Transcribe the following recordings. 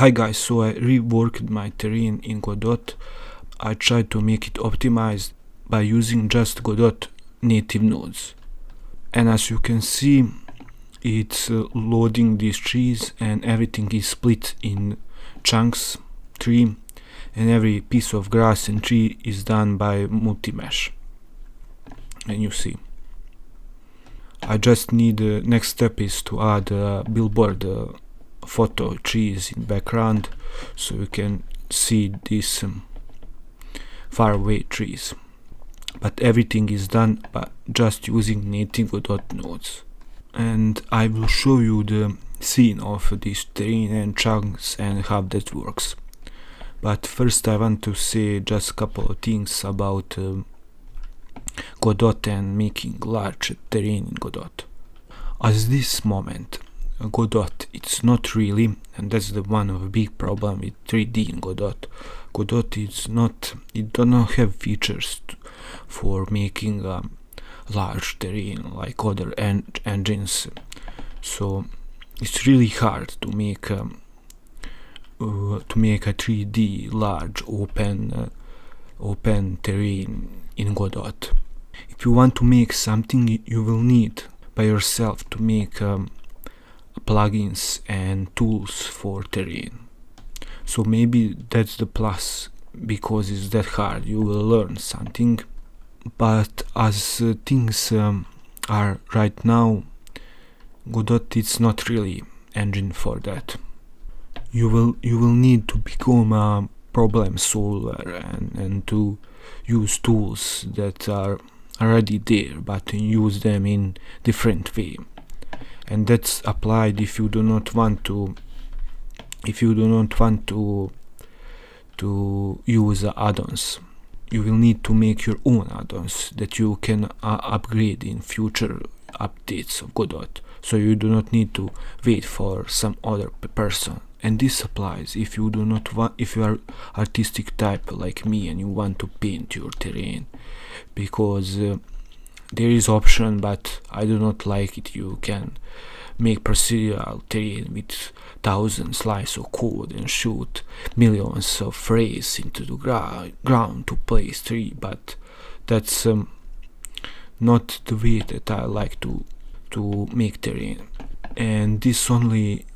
Hi guys, so I reworked my terrain in Godot. I tried to make it optimized by using just Godot native nodes. And as you can see, it's loading these trees and everything is split in chunks, tree, and every piece of grass and tree is done by multi-mesh. And you see. I just need, next step is to add a billboard photo trees in background so you can see these far away trees. But everything is done by just using native Godot nodes. And I will show you the scene of this terrain and chunks and how that works. But first I want to say just a couple of things about Godot and making large terrain in Godot. At this moment, Godot, it's not really, and that's the one of a big problem with 3D in Godot. Godot is not, it does not have features for making large terrain like other engines. So it's really hard to make a 3D large open terrain in Godot. If you want to make something, you will need by yourself to make plugins and tools for terrain. So maybe that's the plus, because it's that hard, you will learn something. But as things are right now, Godot is not really engine for that. You will need to become a problem solver and to use tools that are already there, but use them in different way. And that's applied if you do not want to use add-ons. You will need to make your own add-ons that you can upgrade in future updates of Godot, so you do not need to wait for some other person. And this applies if you are artistic type like me and you want to paint your terrain, because there is option, but I do not like it. You can make procedural terrain with thousands lines of code and shoot millions of rays into the ground to place tree, but that's not the way that I like to make terrain. And this only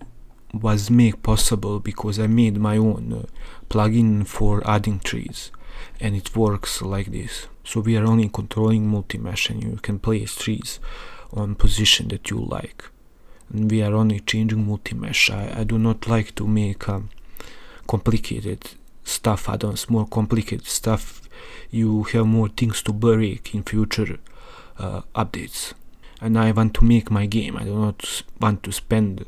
was made possible because I made my own plugin for adding trees, and it works like this. So we are only controlling multi-mesh and you can place trees on position that you like. And we are only changing multi-mesh. I do not like to make complicated stuff add-ons, more complicated stuff. You have more things to break in future updates. And I want to make my game. I do not want to spend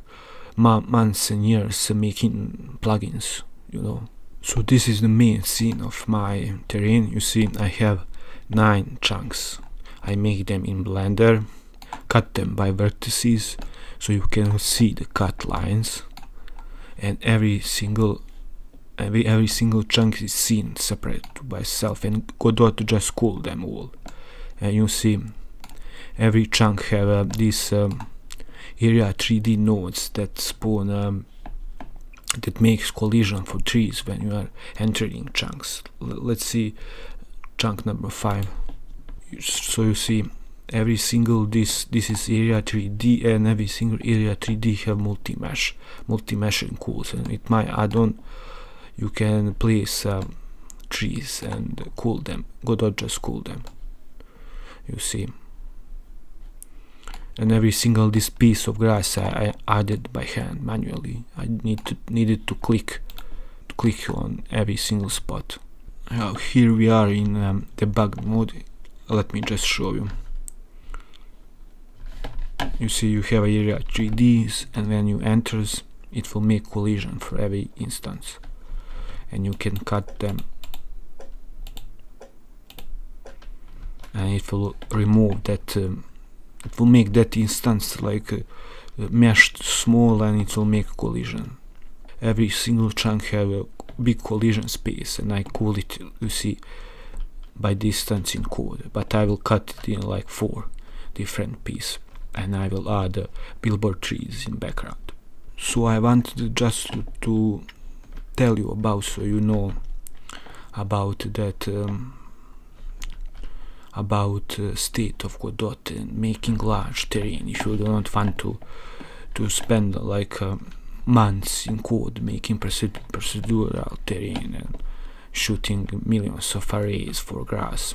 months and years making plugins, you know. So this is the main scene of my terrain. You see, I have 9 chunks. I make them in Blender, cut them by vertices so you can see the cut lines, and every single chunk is seen separate by itself, and Godot just call them all. And you see every chunk have these area 3D nodes that spawn that makes collision for trees when you are entering chunks. Let's see chunk number 5. So you see every single this is area 3D, and every single area 3D have multi-meshing cools, and with my add-on you can place trees and cool them. Godot just cool them, you see. And every single this piece of grass I added by hand manually. I needed to click on every single spot. Now here we are in debug mode. Let me just show you. You see you have area 3Ds, and when you enters it will make collision for every instance, and you can cut them and it will remove that it will make that instance like meshed small, and it will make collision. Every single chunk have a big collision space, and I cool it, you see, by distance in code, but I will cut it in like 4 different pieces, and I will add billboard trees in background. So I wanted just to tell you about, so you know about that about state of Godot and making large terrain. If you do not want to spend like months in code making procedural terrain and shooting millions of arrays for grass.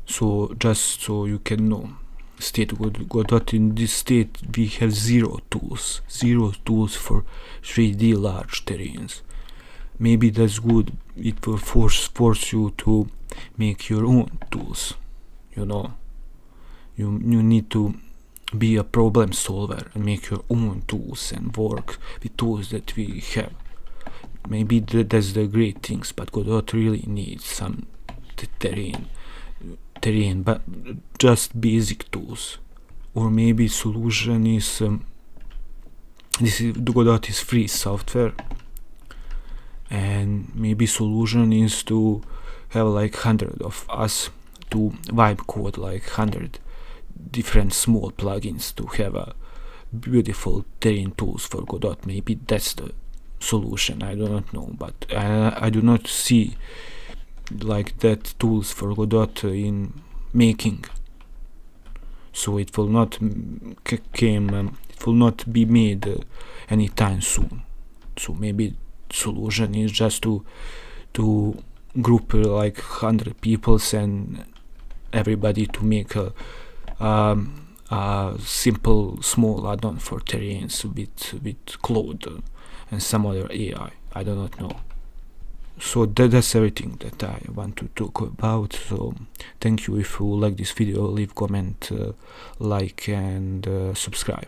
So just so you can know, state Godot, in this state we have zero tools for 3D large terrains. Maybe that's good. It will force you to make your own tools. You know, you need to be a problem solver and make your own tools and work with tools that we have. Maybe that's the great things, but Godot really needs some terrain, but just basic tools. Or maybe solution is Godot is free software, and maybe solution is to have like 100 of us to vibe code like 100 different small plugins to have a beautiful terrain tools for Godot. Maybe that's the solution. I do not know, but I do not see like that tools for Godot in making. So it will not it will not be made anytime soon. So maybe solution is just to group like 100 people and everybody to make a simple small add-on for terrains with Claude and some other AI. I do not know. So that's everything that I want to talk about. So thank you. If you like this video, leave comment, like and subscribe.